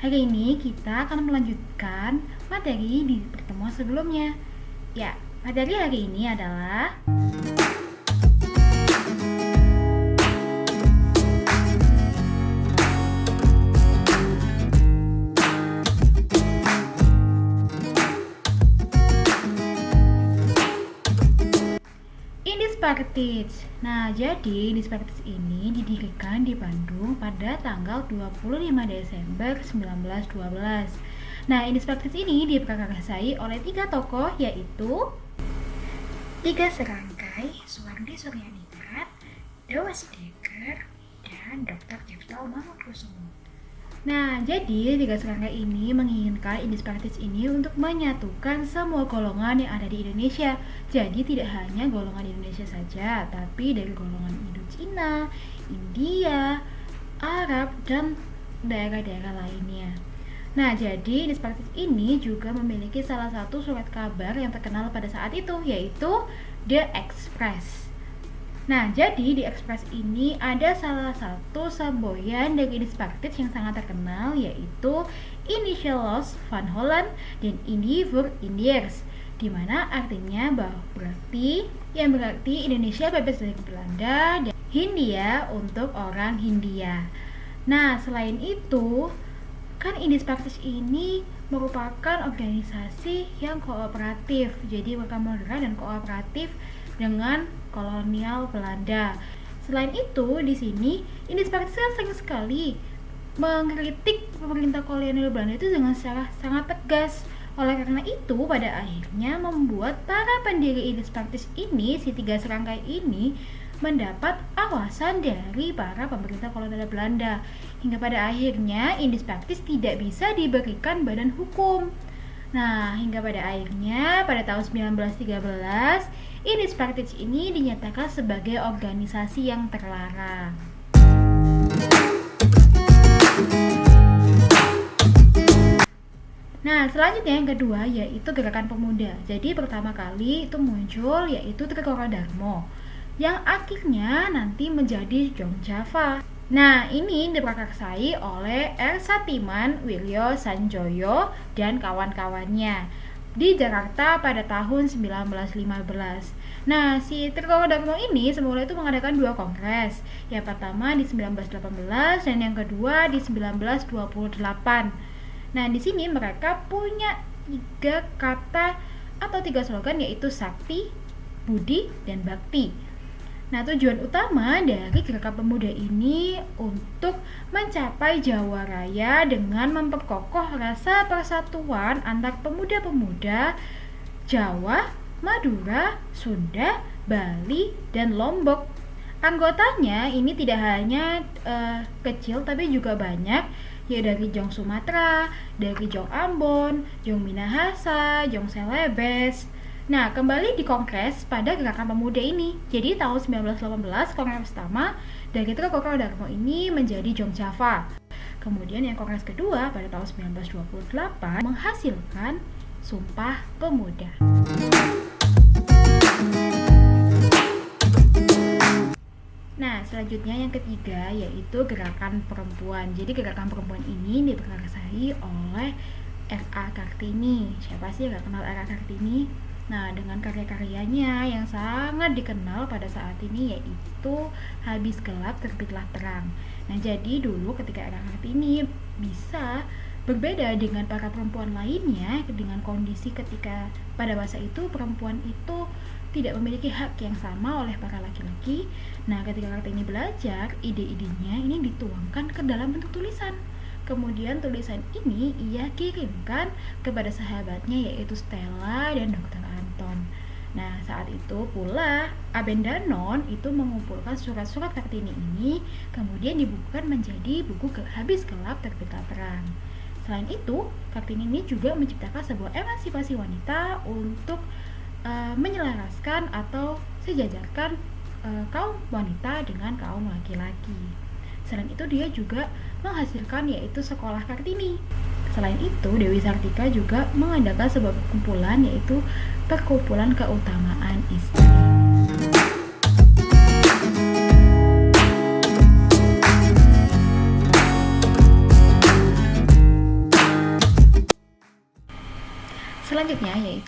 Hari ini kita akan melanjutkan materi di pertemuan sebelumnya. Ya, materi hari ini adalah Indispartage. Nah, jadi Indispartage ini didirikan di Bandung pada tanggal 25 Desember 1912. Nah, Indispartage ini diprakarsai oleh 3 tokoh, yaitu Tiga Serangkai, Suwardi Suryaningrat, Dewas Deger, dan Dr. Cipto Mangunkusumo. Nah, jadi Tiga Serangkai ini menginginkan Indispartage ini untuk menyatukan semua golongan yang ada di Indonesia. Jadi tidak hanya golongan Indonesia saja, tapi dari golongan Indo-Cina, India, Arab, dan daerah-daerah lainnya. Nah, jadi Indispartage ini juga memiliki salah satu surat kabar yang terkenal pada saat itu, yaitu The Express. Nah, jadi di Express ini ada salah satu semboyan dari Indispartage yang sangat terkenal, yaitu Initialos Van Holland dan Indi voor Indiërs, di mana artinya berarti Indonesia bebas dari Belanda dan Hindia untuk orang Hindia. Nah, selain itu, kan Indispartage ini merupakan organisasi yang kooperatif, jadi mereka moderat dan kooperatif dengan kolonial Belanda. Selain itu, di sini Indispartage sering sekali mengkritik pemerintah kolonial Belanda itu dengan secara sangat tegas. Oleh karena itu, pada akhirnya membuat para pendiri Indispartage ini, si Tiga Serangkai ini, mendapat awasan dari para pemerintah kolonial Belanda. Hingga pada akhirnya Indispartage tidak bisa diberikan badan hukum. Nah, hingga pada akhirnya pada tahun 1913 Indispartage ini dinyatakan sebagai organisasi yang terlarang. Nah, selanjutnya yang kedua yaitu Gerakan Pemuda. Jadi pertama kali itu muncul yaitu Trikora-Darmo yang akhirnya nanti menjadi Jong Java. Nah, ini diprakarsai oleh R. Satiman Wiryo Sanjoyo dan kawan-kawannya di Jakarta pada tahun 1915. Nah, si Trikora-Darmo ini semula itu mengadakan 2 kongres. Yang pertama di 1918 dan yang kedua di 1928. Nah, di sini mereka punya 3 kata atau 3 slogan, yaitu Sakti, Budi, dan Bakti. Nah, tujuan utama dari Gerakan Pemuda ini untuk mencapai Jawa Raya dengan memperkokoh rasa persatuan antar pemuda-pemuda Jawa, Madura, Sunda, Bali, dan Lombok. Anggotanya ini tidak hanya kecil tapi juga banyak, ya dari Jong Sumatera, dari Jong Ambon, Jong Minahasa, Jong Celebes. Nah, kembali di kongres pada Gerakan Pemuda ini. Jadi tahun 1918 kongres pertama dari Trikora-Darmo ini menjadi Jong Java. Kemudian yang kongres kedua pada tahun 1928 menghasilkan Sumpah Pemuda. Nah, selanjutnya yang ketiga yaitu Gerakan Perempuan. Jadi Gerakan Perempuan ini diprakarsai oleh R.A. Kartini. Siapa sih yang gak kenal R.A. Kartini? Nah, dengan karya-karyanya yang sangat dikenal pada saat ini yaitu Habis Gelap Terbitlah Terang. Nah, jadi dulu ketika R.A. Kartini bisa berbeda dengan para perempuan lainnya dengan kondisi ketika pada masa itu perempuan itu tidak memiliki hak yang sama oleh para laki-laki. Nah, ketika Kartini belajar, ide-idenya ini dituangkan ke dalam bentuk tulisan. Kemudian tulisan ini ia kirimkan kepada sahabatnya yaitu Stella dan Dr. Anton. Nah, saat itu pula Abendanon itu mengumpulkan surat-surat Kartini ini, kemudian dibukukan menjadi buku Habis Gelap Terbitlah Terang. Selain itu, Kartini ini juga menciptakan sebuah emansipasi wanita untuk menyelaraskan atau sejajarkan kaum wanita dengan kaum laki-laki. Selain itu dia juga menghasilkan yaitu Sekolah Kartini. Selain itu Dewi Sartika juga mengadakan sebuah kumpulan yaitu Perkumpulan Keutamaan Istri.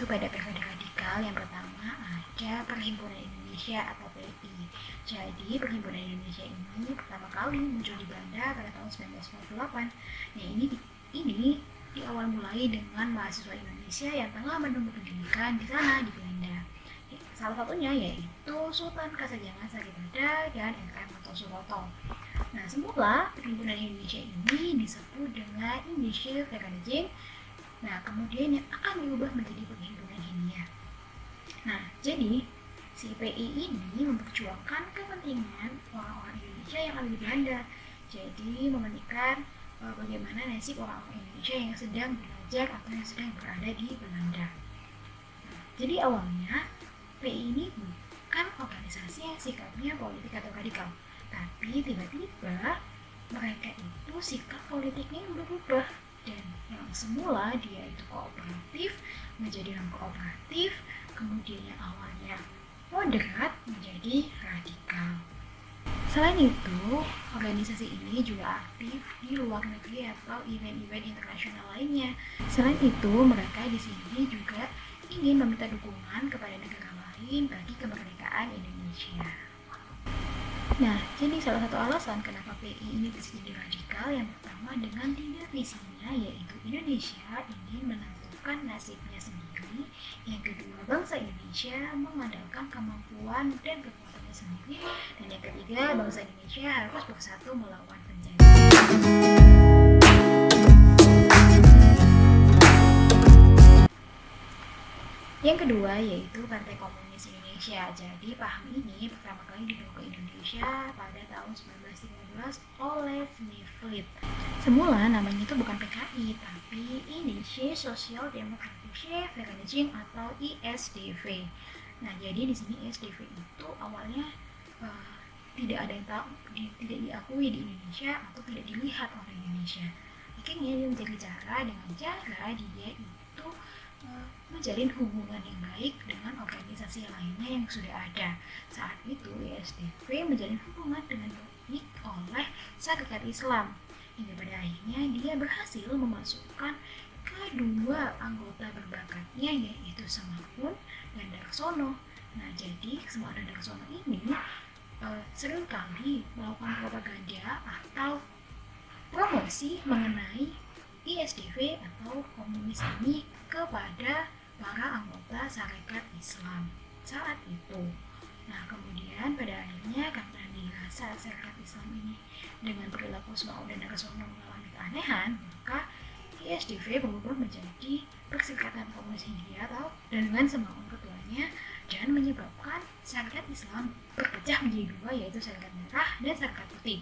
pada periode radikal, yang pertama ada Perhimpunan Indonesia atau PI. Jadi Perhimpunan Indonesia ini pertama kali muncul di Belanda pada tahun 1948. Nah, ini di awal mulai dengan mahasiswa Indonesia yang tengah menempuh pendidikan di sana di Belanda. Salah satunya yaitu Sultan Kasajangan Saripada dan RM atau Suroto. Nah, semula Perhimpunan Indonesia ini disebut dengan Indische Vereniging. Nah, kemudian yang akan diubah menjadi Perhimpunan Hindia. Nah, jadi si PI ini memperjuangkan kepentingan orang-orang Indonesia yang ada di Belanda. Jadi mementingkan bagaimana nasib orang-orang Indonesia yang sedang belajar atau yang sedang berada di Belanda. Nah, jadi awalnya PI ini bukan organisasi yang sikapnya politik atau radikal, tapi tiba-tiba mereka itu sikap politiknya yang berubah, dan yang semula dia itu kooperatif menjadi non kooperatif, kemudian yang awalnya moderat menjadi radikal. Selain itu, organisasi ini juga aktif di luar negeri atau event-event internasional lainnya. Selain itu, mereka di sini juga ingin meminta dukungan kepada negara lain bagi kemerdekaan Indonesia. Nah, jadi salah satu alasan kenapa PI ini bisa jadi radikal yang pertama dengan tiga visinya, yaitu Indonesia ingin menentukan nasibnya sendiri, yang kedua bangsa Indonesia mengandalkan kemampuan dan kekuatannya sendiri, dan yang ketiga bangsa Indonesia harus bersatu melawan penjajah. Yang kedua yaitu Partai Komunis Indonesia. Jadi paham ini pertama kali dibawa ke Indonesia pada tahun 1913 oleh Smith. Semula namanya itu bukan PKI, tapi Indische Sozial-Demokratische Vereniging atau ISDV. Nah, jadi di sini ISDV itu awalnya tidak ada yang tahu, tidak diakui di Indonesia atau tidak dilihat oleh Indonesia. Akhirnya dia mencari cara dengan cara dia itu menjalin hubungan yang baik dengan organisasi lainnya yang sudah ada. Saat itu ISDV menjalin hubungan dengan baik oleh Sarekat Islam, hingga pada akhirnya dia berhasil memasukkan kedua anggota berbakatnya, yaitu Semakun dan Darsono. Nah, jadi Semakun dan Darsono ini seringkali melakukan propaganda atau promosi mengenai ISDV atau komunis ini kepada para anggota Sarekat Islam saat itu. Nah, kemudian pada akhirnya karena dirasa Sarekat Islam ini dengan perilaku Semakun dan Darsono mengalami keanehan, maka ISDV berubah menjadi Perserikatan Komunis Hindia atau dengan Semakun ketuanya, dan menyebabkan Sarekat Islam berpecah menjadi dua, yaitu Sarekat Merah dan Sarekat Putih.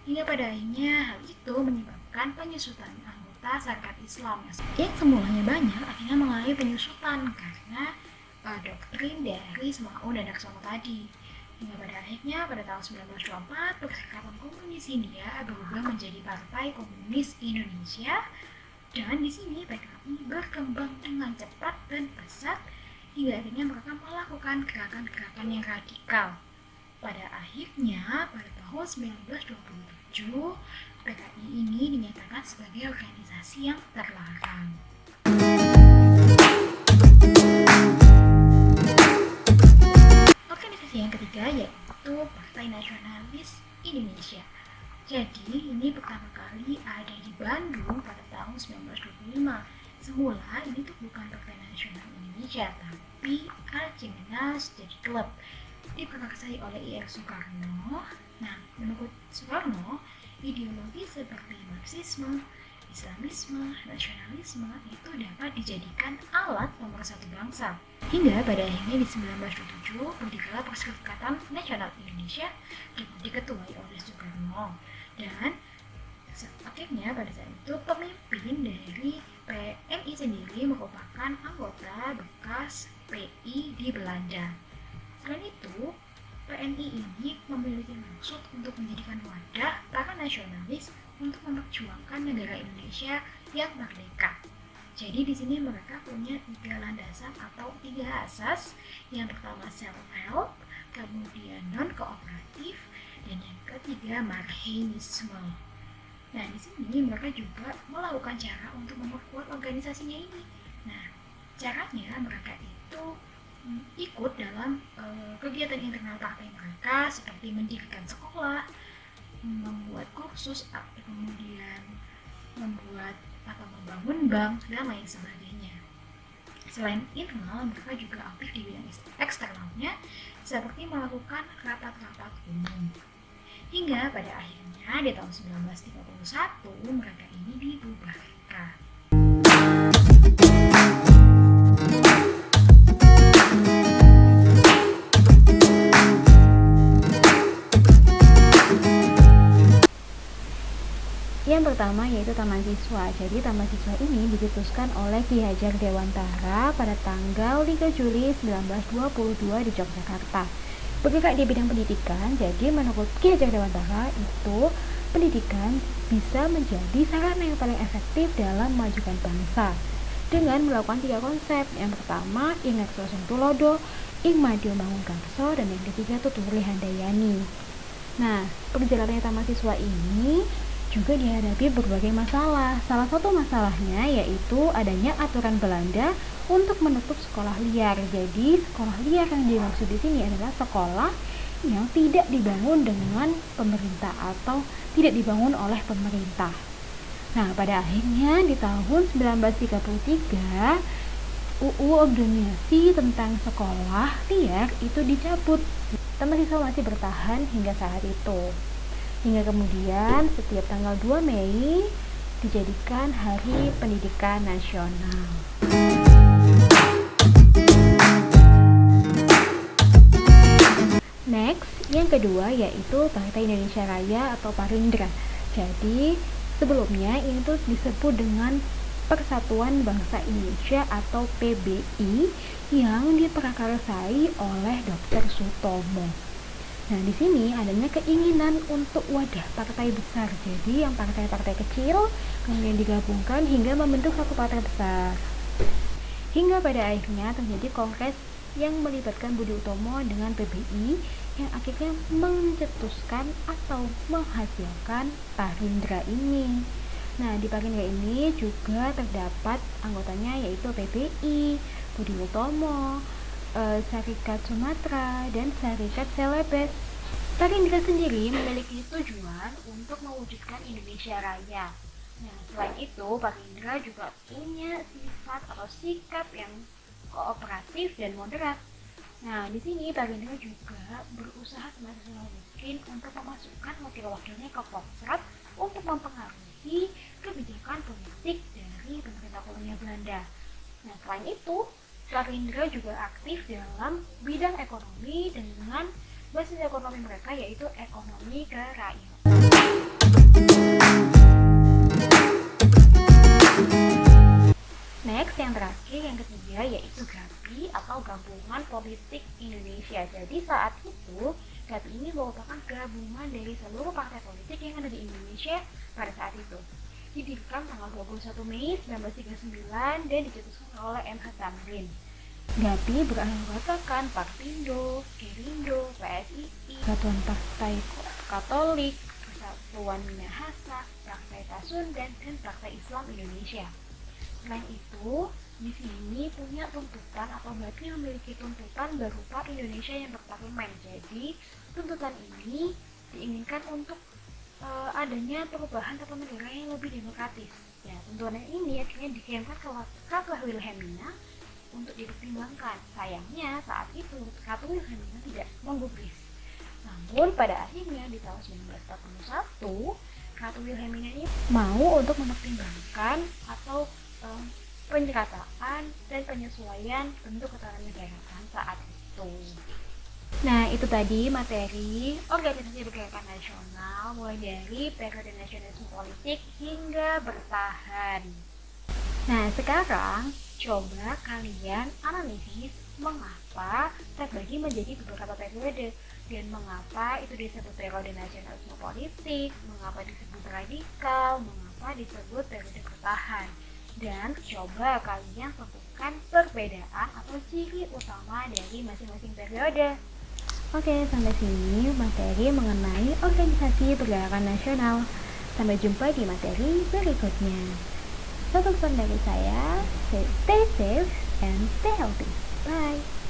Hingga pada akhirnya hal itu menyebabkan penyusutan anggota Sarekat Islam yang semulanya banyak akhirnya mengalami penyusutan karena doktrin dari Semakun dan Darsono tadi. Hingga pada akhirnya pada tahun 1924 Perserikatan Komunis Hindia berubah menjadi Partai Komunis Indonesia, dan di sini PKI berkembang dengan cepat dan pesat hingga akhirnya mereka melakukan gerakan-gerakan yang radikal. Pada akhirnya pada tahun 1927 PKI ini dinyatakan sebagai organisasi yang terlarang. Organisasi yang ketiga yaitu Partai Nasionalis Indonesia. Jadi ini pertama kali ada di Bandung pada tahun 1925. Semula ini tuh bukan Partai Nasional Indonesia, tapi Archimedes Study Club, diprakarsai oleh I.R. Soekarno. Nah, menurut Soekarno, ideologi seperti Marxisme, Islamisme, nasionalisme itu dapat dijadikan alat pemersatu bangsa. Hingga pada akhirnya di 1927 berdirilah Perserikatan Nasional Indonesia yang diketuai oleh Soekarno. Dan akhirnya pada saat itu pemimpin dari PNI sendiri merupakan anggota bekas PI di Belanda. Selain itu, PNI ini memiliki maksud untuk menjadikan wadah para nasionalis untuk memperjuangkan negara Indonesia yang merdeka. Jadi di sini mereka punya 3 landasan atau 3 asas. Yang pertama self-help, kemudian non-kooperatif, dan yang ketiga marxisme. Nah, di sini mereka juga melakukan cara untuk memperkuat organisasinya ini. Nah, Caranya mereka itu ikut dalam kegiatan internal partai mereka seperti mendirikan sekolah, membuat kursus, kemudian membuat atau membangun bank dan lain sebagainya. Selain internal, mereka juga aktif di bidang eksternalnya seperti melakukan rapat-rapat umum. Hingga pada akhirnya di tahun 1931 mereka ini dibubarkan. Yang pertama yaitu Taman Siswa. Jadi Taman Siswa ini dicetuskan oleh Ki Hajar Dewantara pada tanggal 3 Juli 1922 di Yogyakarta. Bergerak di bidang pendidikan, jadi menurut Ki Hajar Dewantara itu pendidikan bisa menjadi sarana yang paling efektif dalam memajukan bangsa dengan melakukan 3 konsep. Yang pertama, ing Rekso Sing Tulodo, ing Madya Mangunkarso, dan yang ketiga Tuturi Handayani. Nah, perjalanannya Taman Siswa ini juga dihadapi berbagai masalah. Salah satu masalahnya yaitu adanya aturan Belanda untuk menutup sekolah liar. Jadi sekolah liar yang dimaksud di sini adalah sekolah yang tidak dibangun dengan pemerintah atau tidak dibangun oleh pemerintah. Nah, pada akhirnya di tahun 1933 UU Organisasi tentang sekolah liar itu dicabut. Taman Siswa masih bertahan hingga saat itu. Hingga kemudian setiap tanggal 2 Mei dijadikan Hari Pendidikan Nasional. Next, yang kedua yaitu Partai Indonesia Raya atau Parindra. Jadi, sebelumnya ini tuh disebut dengan Persatuan Bangsa Indonesia atau PBI yang diprakarsai oleh Dr. Sutomo. Nah, di sini adanya keinginan untuk wadah partai besar. Jadi, yang partai-partai kecil kemudian digabungkan hingga membentuk satu partai besar. Hingga pada akhirnya terjadi kongres yang melibatkan Budi Utomo dengan PBI yang akhirnya mencetuskan atau menghasilkan Parindra ini. Nah, di Parindra ini juga terdapat anggotanya yaitu PBI, Budi Utomo, Serikat Sumatera, dan Serikat Celebes. Parindra sendiri memiliki tujuan untuk mewujudkan Indonesia Raya. Nah, selain itu, Parindra juga punya sifat atau sikap yang kooperatif dan moderat. Nah, di sini Parindra juga berusaha semaksimal mungkin untuk memasukkan wakil-wakilnya ke Kostrad untuk mempengaruhi kebijakan politik dari pemerintah kolonial Belanda. Nah, selain itu, Parindra juga aktif dalam bidang ekonomi dengan basis ekonomi mereka yaitu ekonomi kerakyatan. Next, yang terakhir, yang ketiga yaitu GAPI atau Gabungan Politik Indonesia. Jadi saat itu GAPI ini merupakan gabungan dari seluruh partai politik yang ada di Indonesia pada saat itu. Didirikan tanggal 21 Mei 1939 dan dicetuskan oleh M.H. Tamrin. GAPI beranggotakan Partindo, Gerindo, PSII, Persatuan Partai Katolik, Persatuan Minahasa, Partai Pasundan, dan Partai Islam Indonesia. Selain itu, di sini punya tuntutan atau GAPI memiliki tuntutan berupa Indonesia yang berparlemen. Jadi, tuntutan ini diinginkan untuk adanya perubahan tata negara yang lebih demokratis. Ya, tuntutan ini akhirnya dikirimkan ke Ratu Wilhelmina untuk dipertimbangkan. Sayangnya saat itu Ratu Wilhelmina tidak menggubris. Namun pada akhirnya di tahun 1941 Ratu Wilhelmina ini mau untuk mempertimbangkan atau penyerataan dan penyesuaian bentuk ketatanegaraan saat itu. Nah, itu tadi materi organisasi pergerakan nasional mulai dari periode nasionalisme politik hingga bertahan. Nah, sekarang coba kalian analisis mengapa terbagi menjadi beberapa periode dan mengapa itu disebut periode nasionalisme politik, mengapa disebut radikal, mengapa disebut periode bertahan. Dan coba kalian tentukan perbedaan atau ciri utama dari masing-masing periode. Oke, sampai sini materi mengenai organisasi pergerakan nasional. Sampai jumpa di materi berikutnya. So pesan dari saya, stay safe and stay healthy. Bye.